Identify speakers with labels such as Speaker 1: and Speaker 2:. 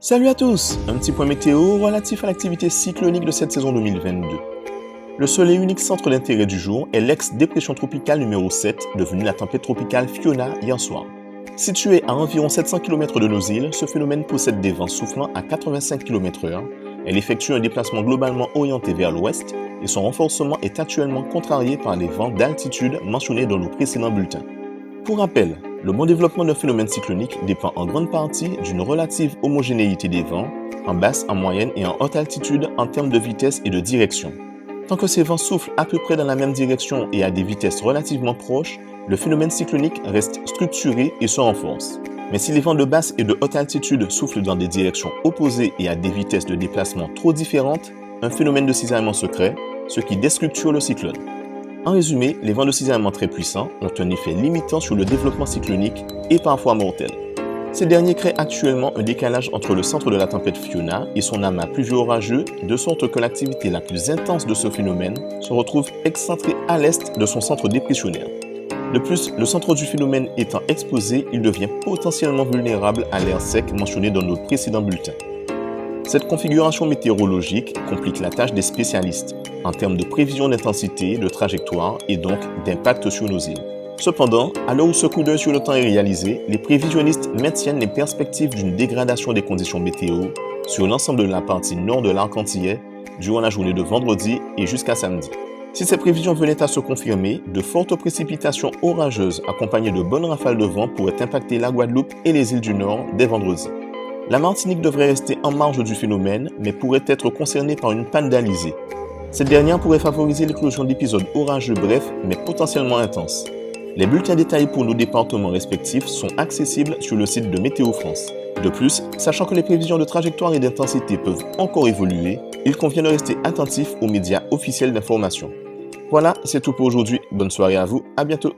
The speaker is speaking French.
Speaker 1: Salut à tous! Un petit point météo relatif à l'activité cyclonique de cette saison 2022. Le seul et unique centre d'intérêt du jour est l'ex-dépression tropicale numéro 7, devenue la tempête tropicale Fiona hier soir. Située à environ 700 km de nos îles, ce phénomène possède des vents soufflant à 85 km/h. Elle effectue un déplacement globalement orienté vers l'ouest et son renforcement est actuellement contrarié par les vents d'altitude mentionnés dans nos précédents bulletins. Pour rappel, le bon développement d'un phénomène cyclonique dépend en grande partie d'une relative homogénéité des vents, en basse, en moyenne et en haute altitude en termes de vitesse et de direction. Tant que ces vents soufflent à peu près dans la même direction et à des vitesses relativement proches, le phénomène cyclonique reste structuré et se renforce. Mais si les vents de basse et de haute altitude soufflent dans des directions opposées et à des vitesses de déplacement trop différentes, un phénomène de cisaillement se crée, ce qui déstructure le cyclone. En résumé, les vents de cisaillement très puissants ont un effet limitant sur le développement cyclonique et parfois mortel. Ces derniers créent actuellement un décalage entre le centre de la tempête Fiona et son amas pluvio-orageux, de sorte que l'activité la plus intense de ce phénomène se retrouve excentrée à l'est de son centre dépressionnaire. De plus, le centre du phénomène étant exposé, il devient potentiellement vulnérable à l'air sec mentionné dans notre précédent bulletin. Cette configuration météorologique complique la tâche des spécialistes en termes de prévision d'intensité, de trajectoire et donc d'impact sur nos îles. Cependant, à l'heure où ce coup d'œil sur le temps est réalisé, les prévisionnistes maintiennent les perspectives d'une dégradation des conditions météo sur l'ensemble de la partie nord de l'arc antillais durant la journée de vendredi et jusqu'à samedi. Si ces prévisions venaient à se confirmer, de fortes précipitations orageuses accompagnées de bonnes rafales de vent pourraient impacter la Guadeloupe et les îles du Nord dès vendredi. La Martinique devrait rester en marge du phénomène, mais pourrait être concernée par une panne d'alizé. Cette dernière pourrait favoriser l'éclosion d'épisodes orageux brefs, mais potentiellement intenses. Les bulletins détaillés pour nos départements respectifs sont accessibles sur le site de Météo France. De plus, sachant que les prévisions de trajectoire et d'intensité peuvent encore évoluer, il convient de rester attentif aux médias officiels d'information. Voilà, c'est tout pour aujourd'hui. Bonne soirée à vous, à bientôt!